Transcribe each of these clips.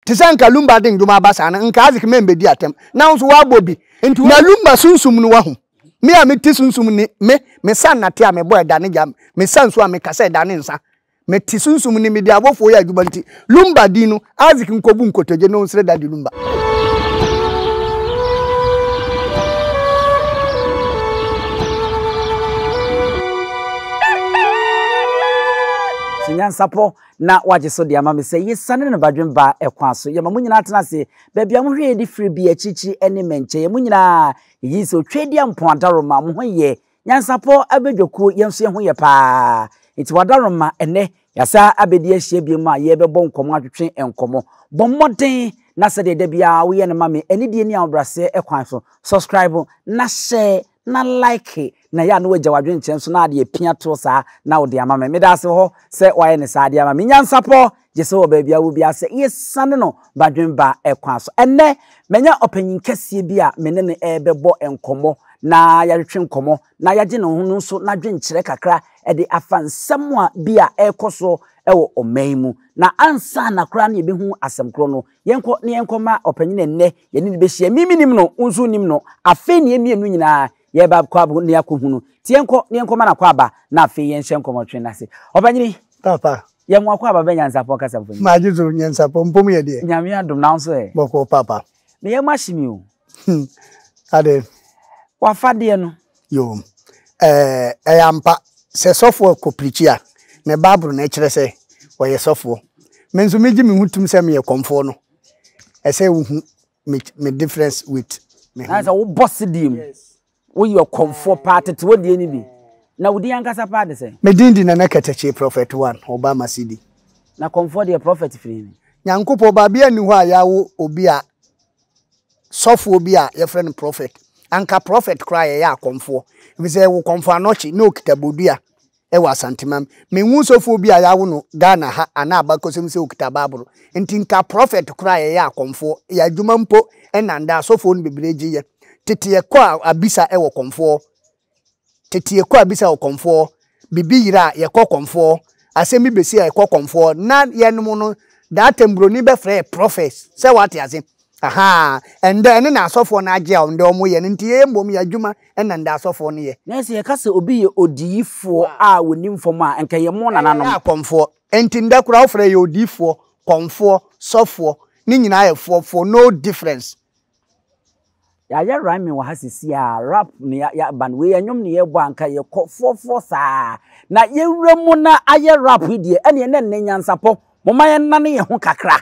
tisanka lumba ding duma basa na nka azik membe di atem na nso wa bobi na lumba sunsum no wa ho me a meti sunsum ni me san na te a me boy da ne jam me san so a me kase da ne nsa me ti sunsum ni me di abofo ya adwuma nti lumba di no azik nkobu nkotoje no nsre da di lumba NYANSAPO na waje so dia ma me say yesane ne badwen ba ekwa so ye ma munyina atena se bebia mo hwe di free bi achichi ene menche ye munyina yi so twedi ampon adaroma mo ho ye NYANSAPO abedwoku yenso ye ho ye pa enti wadaroma ene yasa abedi ahia bi ma ye bebo nkomo atwetwe enkomo bommoden na se de bia wo ye ne ma me eni die ni abrase ekwan so subscribe na share na like na ya no wagya wadwen chen so na ade pia to sa na wo de ama me da se ho se waye ne sa de ama me NYANSAPO je se wo ba bia wo bia se yesane no badwen ba ekwan so enne menya opanyin kase bia me ne ebebo enkomo na ya retwe enkomo na ya je ne ho no so na dwen kire kakra e de afansam a bia ekoso ewo omaimu na ansa na kra na ebehu asemkro no yenko ne yenkoma opanyin enne ye ne be hia miminim no unzu nim no afe ne emienu nyina ye ba kwa bu ne akohunu tienko ne enko mana kwa ba na afi yen hye nkomo twen nase obanyini papa ye mo akwa ba be NYANSAPO kasa mfoni majizo NYANSAPO mpom ye de nyame adom na nso e boko papa me ye mashimi o ade wa fade no yo eyampa se sofo ko prichia ne babru na kire se wo ye sofo menzo meji me hutum se me ye komfo no ese wo hu me difference with me na so wo boss dim yes. We your comfort party to what the enemy. Now would the Yankasa party say? Medindi na nakatache prophet one, Obama CD. Na comfort the prophet free. Yankupo babia ni wa yawo obia sofu obia your friend prophet. Anka prophet cry ya comfort. If you say wo comfort anochi no kitabudua ewa santimam. Me wu sofu obia yawo no Ghana ha ana abako se okita baburu. Enti nka prophet cry ya comfort ya dwuma mpo enanda sofu no bebreji ye. Tete kwa abisa ewo komfo tete kwa abisa wo komfo bibi yira ye kwa komfo asemi besi ye kwa komfo na ye no no that embroni be frɛ prophet say what you say aha and then na asofo na age a ndo mo ye nti ye mbom ya dwuma na nda asofo no ye na se ye kase obi ye odiyifo a wonim fom a enka ye mo nana no komfo enti nda kura wo frɛ ye odiyifo komfo sofo ni nyina ye for no difference. Ya rhyme wa hasisi a rap ne ya ban we anyom ne ye bo anka ye fo saa na ye wremu na aye rap die ene ne NYANSAPO moma ye nane ye ho kakra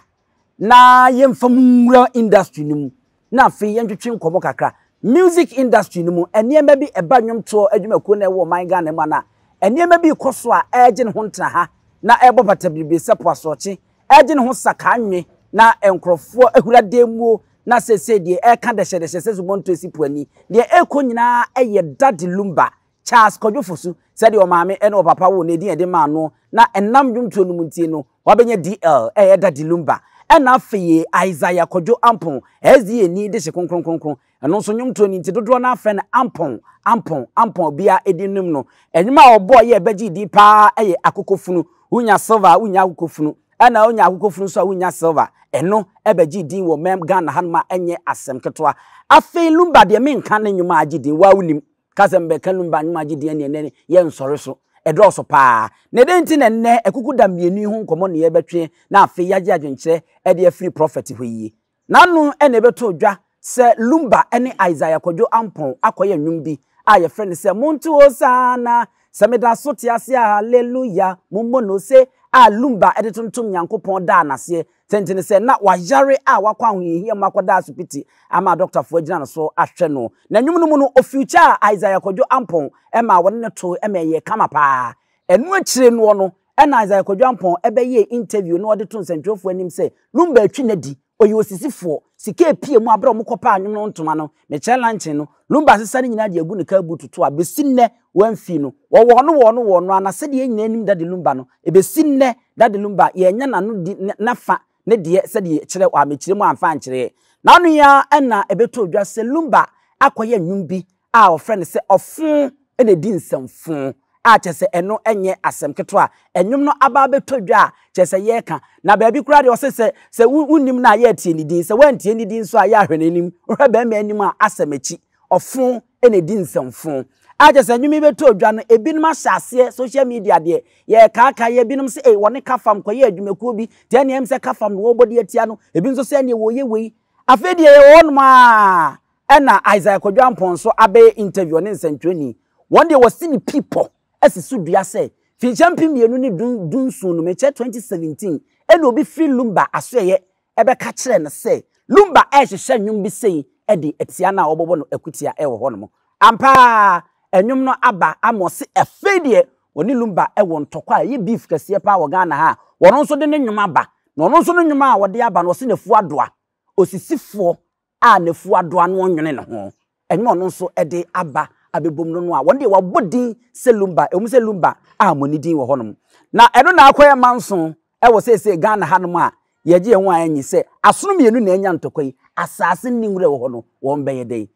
na ye mfamura industry nimu na fe ye ntwetwe nkomo kakra music industry nimu ene ma bi eba nwom to adwumako na wo man Ghana ma na ene ma bi koso a eje ne ho ntena ha na ebo batabibe sepo asoche eje ne ho saka anwe na enkrofo ahurade mu na se die eka de hye se zubonto esipuani de eko nyina eye dadi lumba Charles Kodwofosu se de o maame ene o papa wo ne din de ma no na enam dwumto no muntie no wabenya DL eye dadi lumba ena afeye Isaiah Kodwo Ampon SDA ni de hye konkronkronkron eno so nwumto ni nti dodo na afa na Ampon bia edinum no enyuma obo ye beji di pa eye akokofunu unya silver unya akokofunu ena unya akokofunu so unya silver eno ebeji din wo mem Ghana hanma enye asem ketwa afi lumba de menka ne nyuma agidi wa unim kazembe kan lumba nyuma agidi ene ye nsore so edoso pa ne denti ne nne ekuku da mienu hu nkomo ne ye betwe na afi yaje adwenkyere e de free prophet hoyi nanu ene beto dwa se lumba ene Isaiah Kodwo Ampon akoye nwum bi a ye friend se muntu osana semeda so tiase hallelujah mummo no se a lumba editontom Nyankopon da anase tentene se na wajare a wakwa hohia makoda asupiti ama doctor fo agina no so ahwe no na nwum no mu no ofuture Isaiah Kodwo Ampon ema won ne to ema ye kama pa enu akire no no ena Isaiah Kodwo Ampon ebe ye interview no ode to nsentwofo anim se lumba atwi nadi oyi osisifo sike pie mu abra omukopa anwum no ntoma no me challenge no lumba sesane nyina de agu ne ka bututu a besinne wanfi no wo no anase de nyina nim dade lumba no e besinne dade lumba ye nya na no nafa ne de se de kire wa me kire mu amfa nkire na no ya ena ebeto odwa se lumba akoye nwum bi a o friend se ofun ene di nsamfun a chese eno enye asem keto enyum no aba betodwa a chese ye ka na baabi kura de ose se unim na ye tie ni din se wantie ni din so a ya hwe nanim hwe ba ma anim a asem echi ofon ene din nsemfon a chese enyum betodwa no ebinom ahyase social media de ye ka ye binom se woni ka fam koye adwumakuo bi te ne em se ka fam no obodi atia no ebi nso se ne wo ye wei afedi ye won ma ena Isaiah Kodwampon so abe interview ne nsentweni one day was seeing people as Sudria say Finchampim mienu ni dunsu no meche 2017 ena obi free LUMBA asoye ebe ka kire ne say LUMBA ehye nwum bi sei edi etia na obobo no akutia ewo ho no ampa enwum no aba amose efedie oni LUMBA ewo ntokwa ye beef kase pa wo Ghana ha wono nso de ne nwum aba no no nso no nwum a wode aba no se nefu adoa osisifo a nefu adoa no onwene ne ho enwum no nso ede aba abebom no a wonde wabodin se LUMBA emu se LUMBA a monidin wo honom na eno na akoye manso e wo se Ghana hanom a yeje ye ho anyi se asono mienu na enya ntokoyi asase ninwure wo hono wo mbeye dei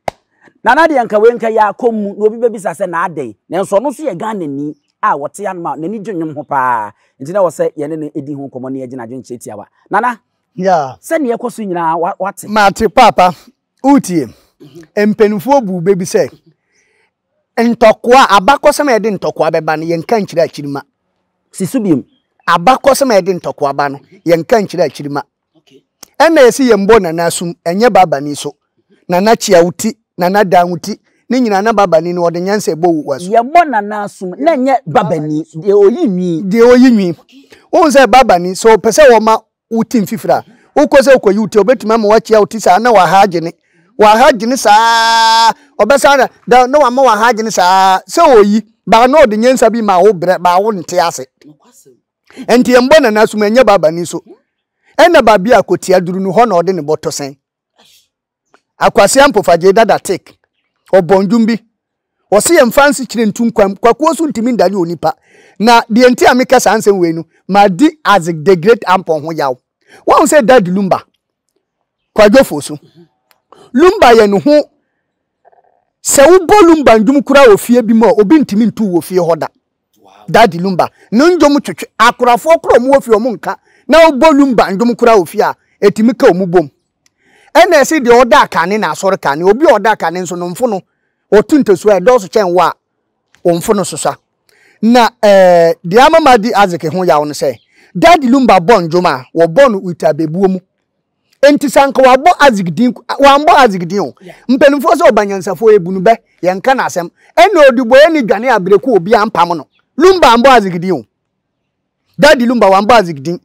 na na de nka we nka ya komu no obi bebisa se na adei na nso no so ye Ghana ni a wote ya no na ni dwonwom ho pa nti na wo se ye ne edi ho komo na ye gina dwon chetiawa nana ya se ne yekoso nyina wate mate papa utie empenufo bu bebi se ntokwa abakosem ede ntokwa beba no yenka nkyira akirima sisubiem abakosem ede ntokwa ba no yenka nkyira akirima ena esi yembo na nasum enye baba ni so na na chia wuti na na dan wuti ni nyina na baba ni no ode nyansa ebo waso yembo na nasum na enye baba ni de oyinwi wonse baba ni so pese wo ma wuti mfifira ukose ukoyi wuti obetuma ma wachia wuti sa na wa hagene sa obesa da no wa ma wa hagene sa se oyi ba no de nyensa bi ma wo bre ba wo nte ase enti embo na nasu menye baba ni so ena babi akotia duru no ho na ode ne boto sen akwase ampofaje dada take obonjumbi wo se yemfansi kire ntunkwam kwakuo so ntimi ndale onipa na de enti ameka sansen we nu ma di as the great AMPONG ho yawo won say daddy LUMBA kwadwofo so LUMBA ye no ho se wo bo LUMBA ndum kura ofie bi mo obi ntimi ntu wo fie hoda daddy LUMBA no ndom twetwe akorafo kro mo ofie omo nka na wo bo LUMBA ndum kura ofie a etimi ka omu bom ena esi de oda akane na asore kane obi oda akane nso no mfo no otuntesu e do so chen wa omfo no sosa na de amamadi azike ho yawo no se daddy LUMBA bon joma wo bon utabebuo mu enti sanka wabo azigdin wambo azigdin o mpenfo so obanyansafo ebunu be yenka na asem ena odibo eni dwane abreku obi ampam no LUMBA ambo azigdin o daddy LUMBA wambo azigdin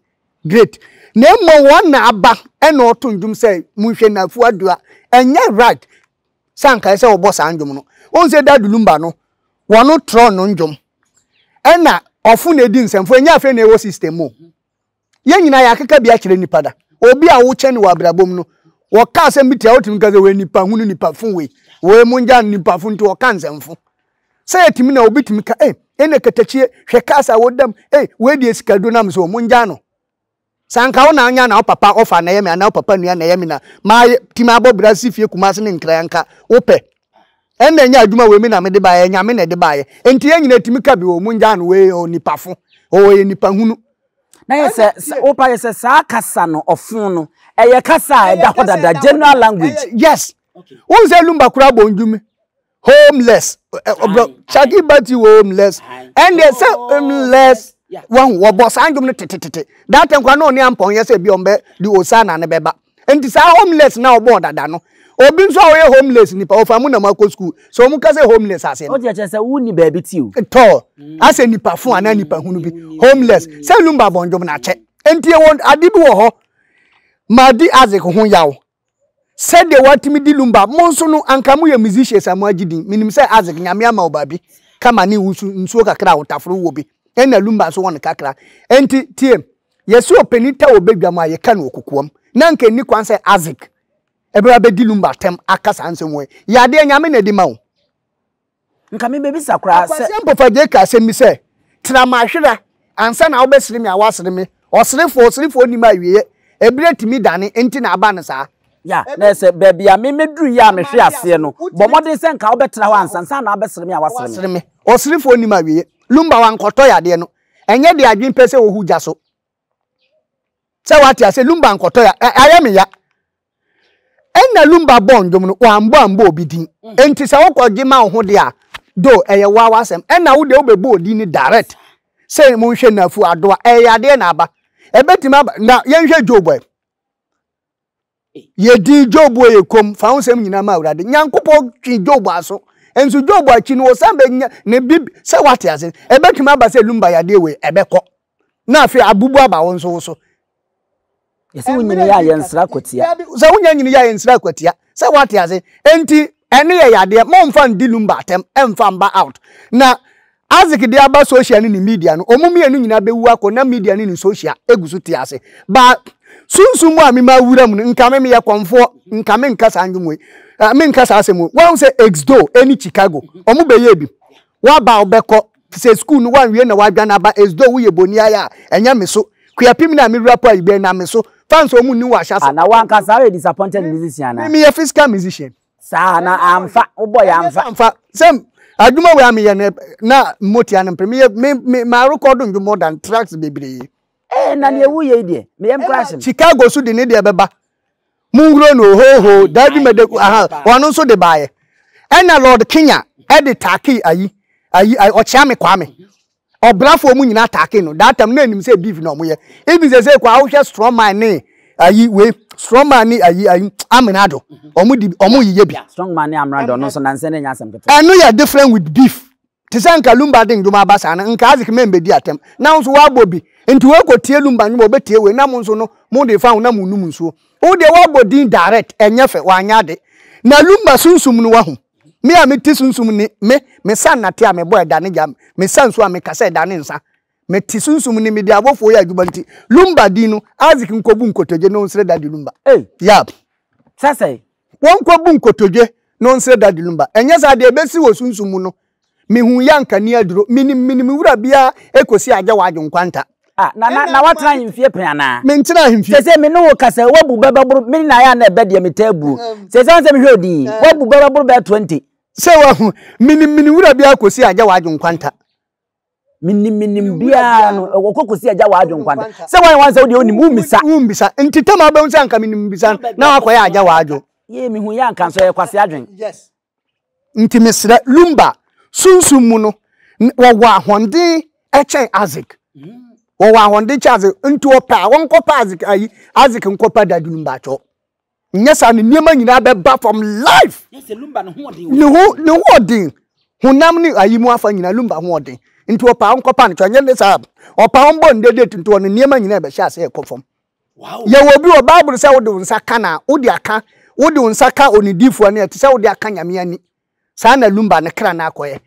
great na emmo won na aba ena otundum say munhwe na fu adua enye right sanka say obo sa ndum no won say daddy LUMBA no wono tro no ndum ena ofu na edi nsemfo enya afa na ewo system o ye nyina ya keka bia kire nipa da obi a wo cheni wa brabom no wo ka se mitia otim kaze we nipa hunu nipa fun we munja nipa fun to ka nsemfo se etimi na obi timi ka ene ketachie hwe kasa wodam we die sikado na mso munja no sanka wo na anya na papa ofa na yemi na papa nua na yemi na ma timi abobra sifie kumase ne nkra yanka wo pe ene nya aduma we mi na me de ba ye nya me na de ba ye enti ye nyina timi ka bi wo munja no we nipa fun o ye nipa hunu na yese opa yese sa kasa no ofun no eye kasa e da hodada general language yes won say LUMBA kura bonjumi homeless chagi bati homeless and they say homeless one wo boss anjum no tetete that nkwa no ni AMPONG yese bi ombe di osana ne beba enti sa homeless na obo dada no obi nso awe homeless nipa ofamu na mako school so mu ka say homeless ase o je say wuni baby ti o to ase nipa fun ana nipa hunu bi homeless say LUMBA bonjom na che enti e won adibi wo ho madi azek ho yawo said they want me di LUMBA monso no anka mu ye musicians amu agidin minim say azek nyame ama obabi kama ni wusu nsuo kakra wotafro wo bi ena LUMBA so won kakra enti tiem yesu openita obedwam a ye kan okukuam na nka ni kwan say azek ebra be di LUMBA tem akasa ansem ya de nyame na di ma wo nka me bebi sakra se ampofaje ka se mi se tra ma hwera ansa na obesire mi awasire mi osirefo ni ma wiye ebire timi dane enti na aba ne sa ya na se bebi a me meduru ya me hwe ase no bo modern se nka obetra ho ansa na obesire mi awasire mi osirefo ni ma wiye lumba wankoto ya de no enye de adwin pese wo huja so se wati ase lumba wankoto ya ayame ya enna lumba bondom no wambo ambo obidin enti se wokogi ma ho de a do eye wawa asem enna wo de obebo odi ni direct se mo hwe na fu adoa eyade na aba ebetima na yenhwe jobo ye di jobo yekom fa wonsem nyina ma awrade nyankopo twi jobo aso ensu jobo achi no sambe ne bib se wate ase ebetima aba se lumba yade we ebekọ na afi abubu aba wonso so yesi wunyine ya yensra kwatia se wunyine ya yensra kwatia se wate ase enti ene ye yade mo mfa ndi lumba atem emfa mba out na azik de aba social ni media no omumi enu nyina bewu akọ media ni social egusu ti ase ba sunsumu a me ma wura mu nka me ye konfo nka me nkasa anjumwe me nkasa asemu wan say exdo eni Chicago omu be ye bi wa ba obekọ se school no wan wie na wa dwa na ba exdo wo ye boni aya enya me so kuapim na me rap a ibe na me so fans omu ni wa hya na wan kasa we disappointed musician na me ye physical musician sa na amfa oboy amfa sem aduma we am ye na moti an me ma record ndu more than tracks bebre na ne wu ye die me yam crash Chicago so de ne de beba mungro no ho daddy medeku aha wonu so de baaye ena Lord Kenya e taki ayi ocha me kwa me obrafo mu nyina taki no that time na enim say beef no mo ye even say kwa wo strong man ni ayi we strong man ni ayi amenado omu yiye bi strong man ni amenado no so nanse na nyasem kete enu ya different with beef tisanka lumba ding duma basa na nka azik membe di atem na nso wa bobi enti we ko tie lumba nyi obe tie we na mo nso no mo de fa na mo num nso o de wa bodi direct enyefe wa anya de na lumba sunsum no wa hu me a me ti sunsum ni me san na te a me boy da ne jam me san so a me kasa da ne nsa me ti sunsum ni me di abofo ya adwubanti lumba di no azik nkobu nkotoje no nsre da di lumba yap sase won kobu nkotoje no nsre da di lumba enye sa de besi wo sunsum no mihu yanka ni aduro minim wura bia ekosi aja wa adwonkwanta na watra himfie piana me ntina himfie sese me no kasa wabu bababuru me na ya na ebe de metabu sese on se me hwodi wabu bababuru be 20 se wa minim wura bia ekosi aja wa adwonkwanta minim bia no okokosi aja wa adwonkwanta se wan se odi onim umbisa ntitama ba unsa nka minim bisa na wakoya aja wa adwo ye mihu yanka so ye kwase adwen yes ntimesra lumba sunsumu no wo ahonde echen azik wo ahonde chaze ntu opa wonkopa azik nkopa dadulumba cho nyesa ne niema nyina beba from life yes lumba no hoodin no hoodin hunam ni ayimu afa nyina lumba hoodin ntu opa nkopa ne cho nyene sa opa ombo ndede ntu ne niema nyina be sha se ekofom wow ye wo bi o bible say wo de unsa kana wo de aka wo de unsa ka onidifo ne te say wo de aka nyame ani sa na lumba ne kra na akoye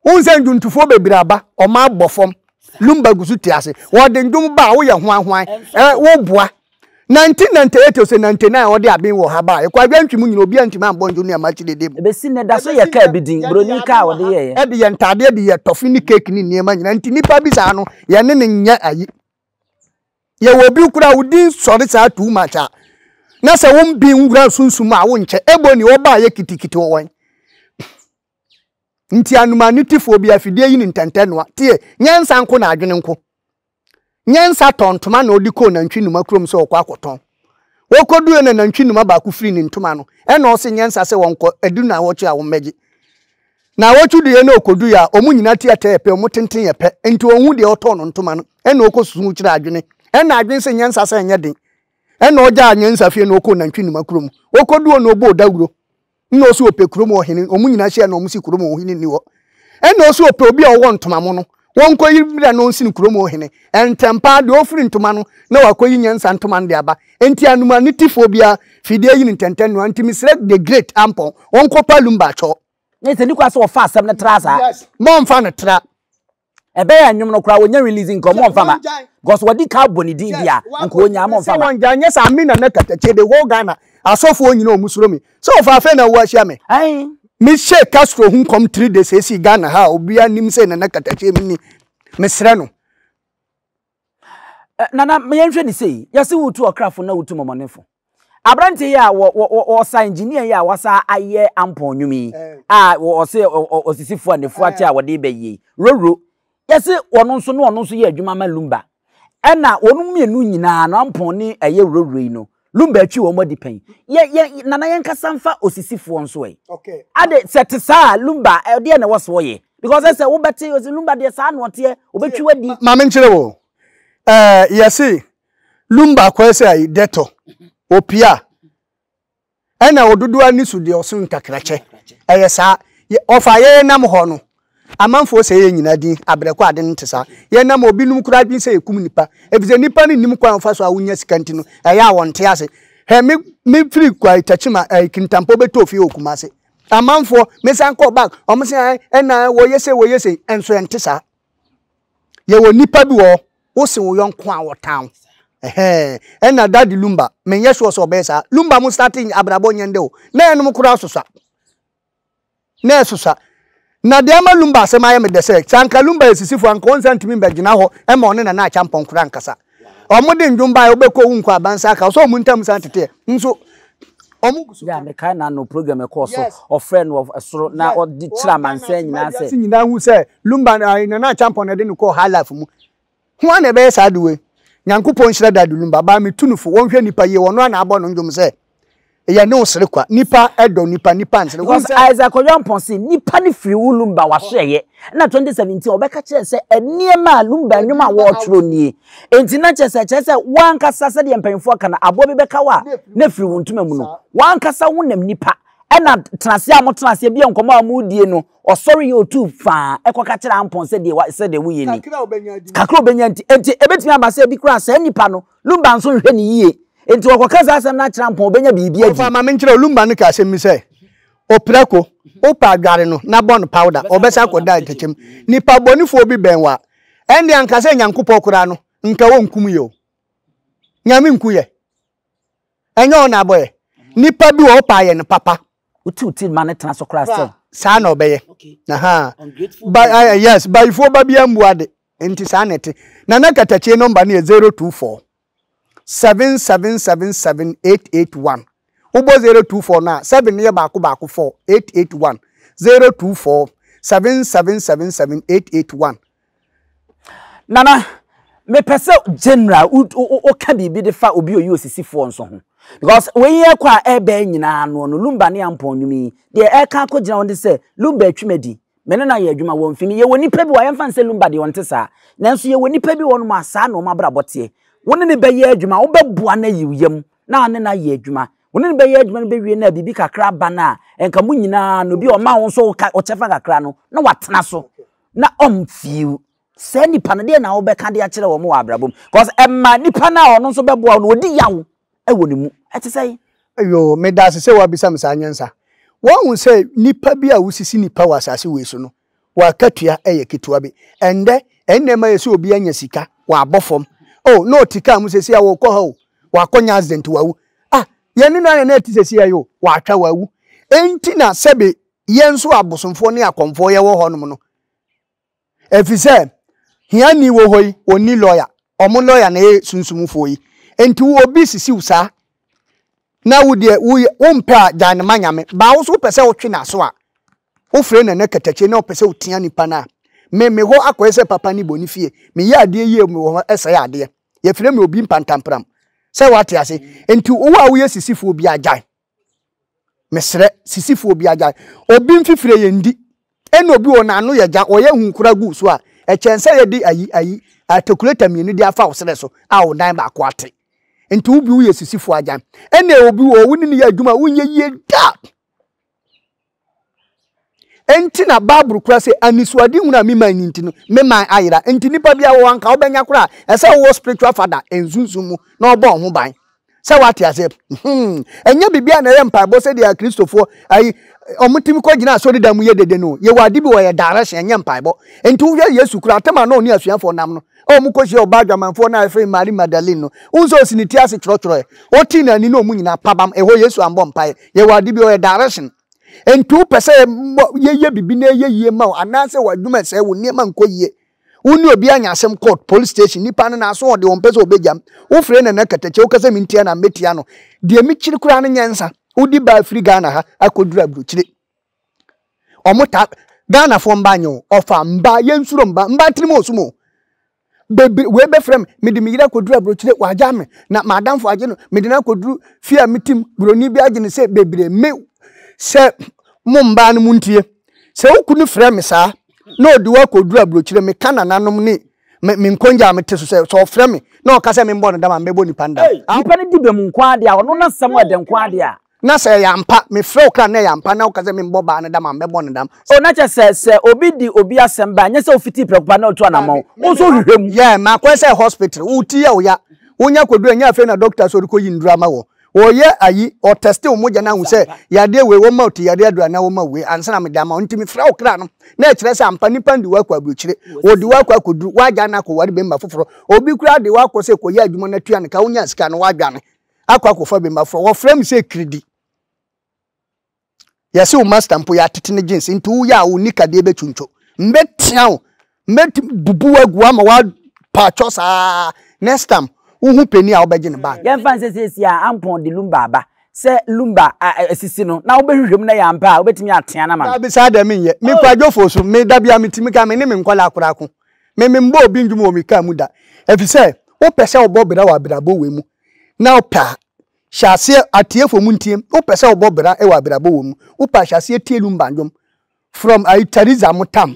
unse nduntufo bebiraba o ma bofom lumba gusu tiase wo de ndum ba wo ye hoanhoan wo boa 1998 ose 99 wo de abin wo ha ba e kwa dwantwi mu nyina obi antimi ambonjo ne amachi dede be si ne da so ye ka bidin broni ka wo de ye e de ye ntade de ye tofi ni cake ni niema nyina nti nipa bi sa no ye ne nya ayi ye wo bi kura wudi sori sa too much a na se wo mbi ngura sunsum a wo nche ebo ni wo ba ye kitikiti wo wan nti anuma nitifo bi afidie yi ni ntantanoa tie nyansa nko na adwene nko nyansa tontoma na odiko na ntwi numa krom so okwa akoton wokodu na ntwi numa ba ku free ni ntoma no e na o se nyansa se wonko edu na wo chia wo meji na wochu de na okodu ya omu nyina tie tepe omu tenten ye pe nti ohu de oton no ntoma no e na okosusu kira adwene e na adwene se nyansa se enye den e na oja nyansa fie na okọ na ntwi numa krom wokodu na obo dawuro no so ope krom ohene omu nyina hye na omu si krom ohene ni wo e na so ope obi a wo ntoma mo no wonko yibira no nsi krom ohene entempa de ofiri ntoma no na wakoyi nyansa ntoma de aba enti anuma nitifo bia fidie yi ntenten no antimisre the great ampon wonko palumba cho nese ni kwa so ofa asem na trasa yes mo mfa na tra ebe ya nyum no kra wonya releasing ko mo mfa ma gos wadi ka boni din dia nko wonya mo mfa ma wonja nyesa amina na katache de wo Ghana asofo onyina omusuro mi so ofa afa na wo ahia me ai mi she Castro hun kom 3 days esi Ghana ha obi anim se na katache mi ni mesre no nana me yenhwe ni sei yase wutu okrafo na wutu momonefo Abrante ya wo sa engineer ya wasa aye ampon nwumi wo se osisifo anefu ate a wode beyi roro yesi ono nso ye adwuma ma lumba ena wonu mienu nyina no ampon ni aye roro yi no lumba atwi wo modi pen ye nana yen kasamfa osisifo nso okay ade setisa lumba de na wo so ye because say wo beti osi lumba de sa no te obetwi wadi ma me nkyere wo yesi lumba kwese ayi deto opia ena odudu ani su de osun kakrache eyesa ofa ye nam ho no amanfo se ye nyina din abreko ade ntesa ye nam obinum kura din se ekum nipa ebize nipa ni nim kwa mfa so awunya sikanti no eya wonte ase he me free kwa itachima kintampo beto fi okuma ase amanfo me san call back omse ena wo yese enso entesa ye wo nipa bi wo se wo yonko a wo town ena daddy lumba men yeso so besa lumba mu starting abrabo nyende o na enum kura sosa na sosa na de ama lumba se maye me de se sanka lumba esisifu anka consent mi be gina ho e ma one na na champon kura nkasa omode ndumba obeko wu nkwa bansa aka so mu ntam santete nso omugusu ya me kai na no program e course of friend of asoro na odi chira manse nyina se nyina hu se lumba na champon de no ko high life mu ho na be sa duwe Nyankopon hira dadulumba ba me tunufo wonhwe nipa ye wono na abo no ndom se ye ne osere kwa nipa edo nipa nsere because Isaac Oyampon se nipa ne free ulumba wa hweye na 2017 obeka kire se eniema lumba nwuma wo tro nie enti na kire se wankasa se de mpanfo aka na abo bebeka wa na free wontuma mu no wankasa wonam nipa ena transe amotrase bia nkomo amudie no osori yo tu fa ekoka kire ampon se de wo yeni kakro benyanti enti ebetimi abase bi kura se nipa no lumba nso hwe ni yie enti wakokaza asem na kire ampon benya bibia di fa ma me nkire lumba no ka asem mi se opreko opa adware no na bon powder obesa koda itachem nipa bonifo bi benwa endi anka se nyankopɔ kura no nka wo nkum yo nyame nkuye enyo na boye nipa bi wo pa ye no papa uti man transokra se sa na obeye aha ba yes ba ifo ba bia mbuade enti sa nete na na katache number ne 024 7777881 ubo 024 na 7 ye baako 4 881 024 7777881 nana me pese general o ka bibi de fa obi oyi osisifo nso ho because we ye kwa ebe nyina no lumba ne ampon nwumi de e ka ko gina wonde se lumba atwimadi mene na ye adwuma won fini ye woni pa bi wa ye mfa se lumba de wonte sa nanso ye woni pa bi won ma sa no ma brabote woni ne be ye adwuma wo be bua na yiwyam na ne na ye adwuma woni ne be ye adwuma ne be wie na bibi kakra ba na enka mu nyina no bi o ma won so o chefa kakra no na watena so na omfiu se nipa na de na wo be ka de a kire wo mo wa brabom because emma nipa na ono so be bua no odi yawo e woni mu eti sei ayo me da se wa bisa msa anyansa won se nipa bi a wusisi nipa wa asase we so no wa katua eye ketua bi ende enema yeso obi anya sika wa abofom oh no tika mu sesi a wo ko ha wa konya accident wa wu ye ni na eti sesi ayo wa atwa wa wu enti na sebe ye nso abosomfo ne akomfo ye wo honom no efise hia ni wo hoyi oni lawyer omo lawyer na sunsumfo yi enti wo obi sisi usa na wo de wo mpa jan manyame ba wo so pese wo twe na so a wo fre na katache na wo pese wo tia nipa na me ho akoyese papa ni bonifie me ya ade ye me wo ese ya ade ye fre me obi mpantampram se wate ase enti wo a wo ye sisifo obi ajan mesre sisifo obi ajan obi mfifire ye ndi ena obi wo na anu ye jan oye hunkura gu so a echense ye di ayi articulator mi ni di afa wo sere so a wo dan ba ko ate enti ubi wo yesisifo ajan ene obi wo woni ne adwuma wonye yie da enti na babru kura se anisuadi huna mi man enti no me man ayira enti nipa bia wo anka obenya kura ese wo spiritual father enzunzumu na obo ho ban se wate ase enya bibia na ye mpaibo se dia kristofo ayi omutimi ko gina so da mu ye dede no ye wadi bi wo ye direction enya mpaibo enti wo yesu kura tema na oni asuafo nam no o mu ko hye obadwamanfo na efe Mary Magdalene no unso siniti ase chorotoro o ti na ni no mu nyina pabam eho yesu ambo mpae ye wadi bi wo ye direction entu pese ye bibi na ye ma anase wadwuma se wo niema nko ye Uni obi anya asem court police station nipa na so de won pese obejam wo frɛ na nakatache wo kasa mintia na metia no de mi kyiri kura no nyansa udi ba free Ghana ha akodura bruchire omota Ghana fo mba nyo ofa mba yensuro mba trimo osumo bebre we be frem me de mi yira kodura bruchire waja me na madam fo age no me de na koduru fia mitim broni bi age ne se bebre me se mumba no muntie se okunu frem sa no de wa kodura bruchire me kana nanom ni me nkonja me teso se so frem me na o kasa me mbo no dama mbebo ni panda nipa ne di be mu nkwa de a ono na sam ade nkwa de a na se yampa me frɛ okra na yampa na o kasa me mbo ba no dama mbebo no dam o na che se obi di obi asem ba nya se ofiti preokupa na otu anamon o so hwehwem yeah ma kwa se hospital uti ya oya wonya kodura nya fe na doctor so ko yindura ma wo oye ayi o teste omoja na hu se yade we wo ma oti yade adura na wo ma we ansa na me dama ntimi frɛ okra no na kyerɛ se ampa nipa ndi wa kwa abrochire odi wa kwa koduru waja na ko wade be mba foforo obi kura de wa ko se ko ya adwuma na tua ne ka wonya sika no wadwa ne akwa ko fa be mba foforo wo frɛ me se kredi yesi o master mpo ya tetene jeans ntu ya o nika de be chuncho mbetiao mbeti bubu agu ama wa pacho sa next time uhu peni a obeje ne bag yen fan se ya ampon de lumba aba se lumba asisi no na obehwehwem na ya mpa obetimi atea na ma abi sa da menye me kwajo fosu me da bia metimi ka me ne me nkwala akora ko me mbo obi ndwum o me ka mu da efise wo pese obobira wa birabo we mu na opa Shase atiefo muntie wo pese obobra e wa birabo wo mu wo pa shase tie lumba ndwom from Aitariza mutam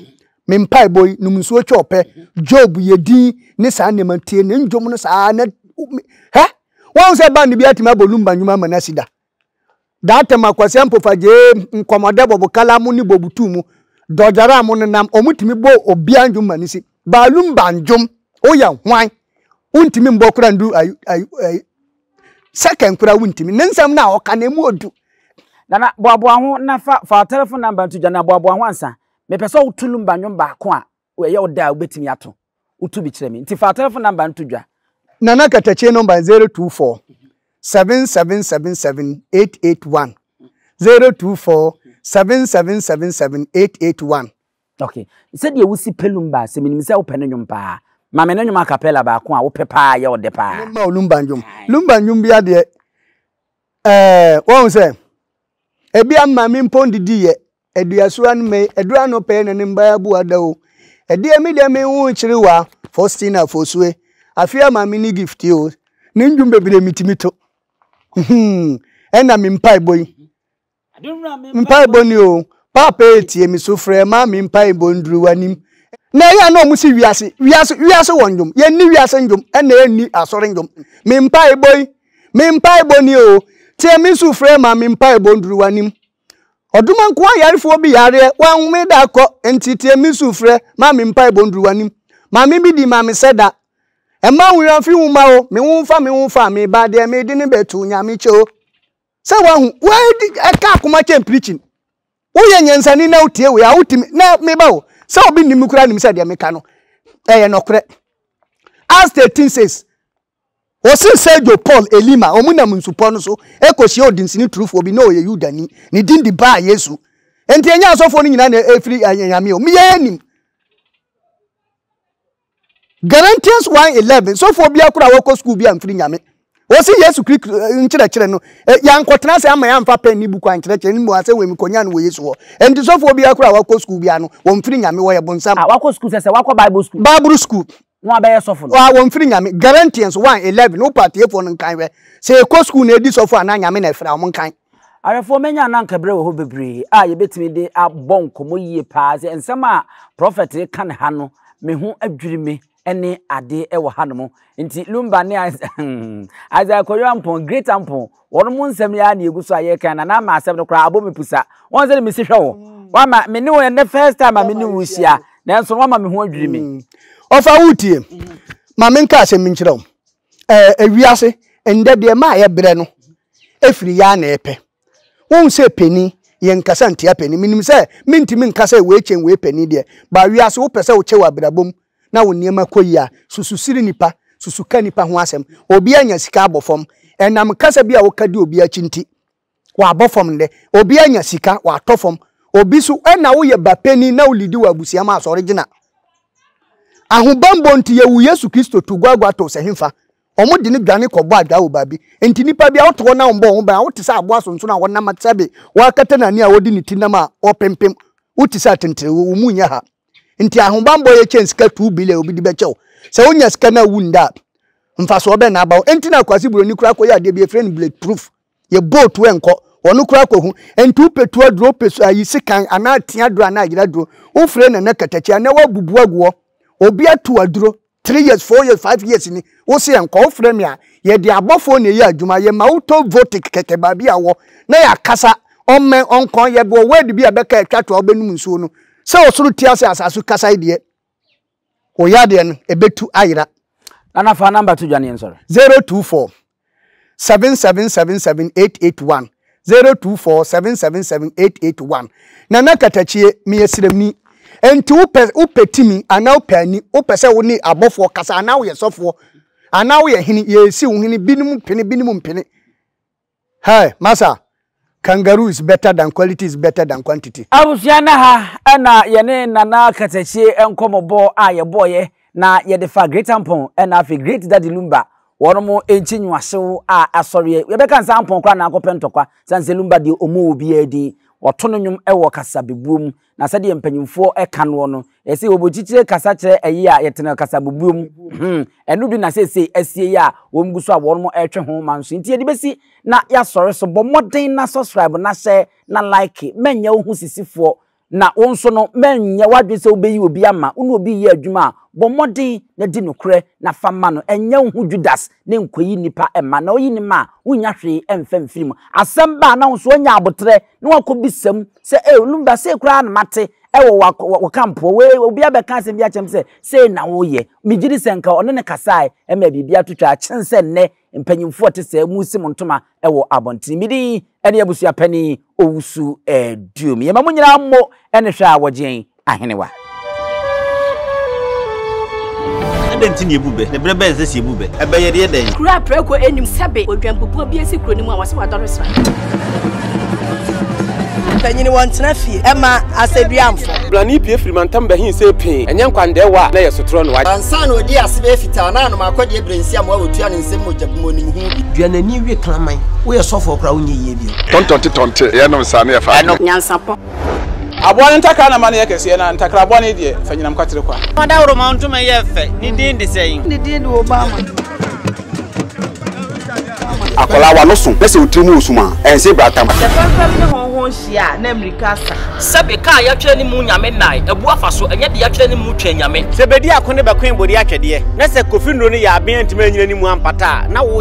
me mpai boy numsuo chope Job yedi ne sa ne mantie ne ndwom no sa na he won se ba ne bi atima bolumba ndwom amanasida data makwase ampofaje nkomode bobukala mu ni bobutu mu dojara mu nam omutimi bo obia ndwom manisi ba lumba ndwom oya hwan untimi mbokura ndu ayu second kura wuntimi nensam na oka na emu odu nana boaboa ho na fa telephone number to jana boaboa ho ansa me pese o tulumba nwom ba ko a we ye oda obetimi ato utu bi kire mi nti fa telephone number to dwa nana katache number 024 7777881 024 7777881 okay said ye wusi pelumba se minim se wo pene nwom pa ma me nwom acapella ba ko a wo pepa ye ode pa ma lumba nwom bia de won se ebi amma mi mpondidi ye eduasura no me edura no pe ne mba abu adao edi emi de me hu chiri wa Faustina Fosue afia ma mi ni gift o ne ndwum bebire mitimito ena mi mpai boy mpai boni o papa etie mi so frɛ ma mi mpai bondru wanim na ya no mu si wiase wonjum ye ni wiase njum ena eni asore njum mi mpai boni o tie mi so frɛ ma mi mpai bondru wanim oduma nko ayarefo bi yare wan me da ko entitie mi so frɛ ma mi mpai bondru wanim ma mi bi di ma mi seda Emma we afi wuma o me wonfa me ba de me di ne betu nyame cho se wa hu we di eka akoma chen preaching wo ye nyansani na utie we a utimi na me ba o se obi nim kura nim se de me ka no ye nokre as 13 says o sin Sergio Paul Elima omunam nsupo no so ekohie odinsini truth obi na oye Yudani ni din di ba Yesu enti enya asofo no nyina na efiri nyame o me ye nim Guarantees 1:11 so for bia kura wako school bia mfiri nyame wo si Yesu Kristo nkyerɛkyerɛ no ya nkɔtena se ama ya mfa pen ni buku ankyerɛkyerɛ ni mu ase we mikonya no wo Yesu ho enti so for bia kura wako school bia no wo mfiri nyame wo ye bonsam wako school se wako Bible school no abaye sofo no wo mfiri nyame Guarantees 1:11 no patiefo no nkan we se ko school na edi sofo ana nyame na efra mo nkan arefo menya na nkabre wo ho bebre ye betimi de abon komo yie pa se ensem a prophet kan ha no me ho adwiri me ene ade e wo hanom nti lumba ne aza koyo ampon great ampon wono mu nsem ya na eguso aye kan na ma asem no kra abo mepusa won se me si hwe wo wa ma me ne wo the first time ma me ne wo hia na enso wa ma me ho adwiri me ofa wutie ma me nka asem nkyerɛ wo ewiase ende de ma ye bre no efiri ya na epe won se peni ye nkasa ntia peni minim se mintimi nkasa we chen we peni de ba wiase wo pese wo chewa brabom na wo niema koyia sususiri nipa susuka nipa ho asem obi anya sika abofom enam kasa bia wo kadi obi achinti wa abofom nde obi anya sika wa atofom obi su ena wo ye bapeni na wo lidi wa busia ma so original ahubambo nti ye wu Yesu Kristo to gwagwa to se hemfa omo de ne dwane kɔbɔ adwa wo ba bi enti nipa bi a woto na wombo ho ba wote sa abo asonso na wona matsabe wakata na ni a wodi ne tinam a opempem wote sa tentere wo munya ha enti ahubambo ye chensika 2 billion obi di bechew se wonya sika na wunda mfa so be na ba enti na kwasi buro ni kura ko ya de bi friend bulletproof ye boat we nko wono kura ko hu enti upetu adro peso ayi sikan ana tia adro ana agira adro wo friend na katachi ana wabubu aguo obi atu adro 3 years 4 years 5 years ni wo se enko frame ya ye de abofo na ye adwuma ye ma auto vote keke ba bia wo na ya kasa omen onkon ye bo word bia beka atwato obenum nsuo no se osuru tiase asasu kasa ide o ya de no ebetu ayira Nana fa number to Johnny sorry 024 7777881 024 7777881 Nana katachie mi yesremni enti upetimi ana upani upese wo ni abofo kasa ana wo yesofo ana wo ye hini yesi wo hini binum mpene hey masa kangaroo is better than quality is better than quantity abusiana ha ana yene nana katachie enkomobo a ye boye na ye de fa great ampon na afi great daddy lumba wono enchinwahyew a asori ye be kan ampon kra na akopentokwa sanse lumba de omo obi adi otono nwum ewo kasa bebuom na sade ye mpanyimfo eka no no ese obochichire kasa kire eyi a yetene kasa bebuom enu bi na sese asie ya womguso a wono etwe ho manso nti edi besi na ya sori so bomoden na subscribe na share na like menya ohu sisifo na wonso no menya wadwe se obeyi obi ama unu obi ye adwuma bomodi na di nokre na fama no enya hu Judas ne nkoyi nipa ema na oyi ni ma wunya hwe emfamfiri asamba na wonso nya abotre na wakobisam se lumba se kura na mate ewo wakampo we obi abeka asem bia chem se na wo ye migiri senka ono ne kasai ema bibia twetwa chense ne mpanyimfo te se musim ntoma ewo abonti midi ene abusua pani owusu edum ye mamunyira mo ene hwa wogen ahenewa Dentini ebube ne brebe ese ebube ebe ye de den kura preko enim sebe odwampopo bi esi kro ni mu a wase wadoro sra tanyini wontena fie ema aseduamfo blani pie frimantam bahin se pin enye nkwande wa na yesotro no wa ansa na odi asebe fita na no makode ebrensi am wa otua ne nsem mojabum onim hu bi duanani wie klaman wo ye sofo kra wonye yie bi tontonte ye no nsa na ye fa nyansapo abone ntakra na mane yakese na ntakra abone die fanyinam kwatere kwa Mada woro mantuma ye fe ni din de seyin ni din do Obama akola wa no so pese otrimu osuma ense bratam the family ne honhon hia na America sa sebe ka ya twere ni mu nyame nai ebu afaso enye de ya twere ni mu twa nyame sebedi akone be kwen bodi atwede na se kofi nro ne ya aben antima nyina ni mu ampata na wo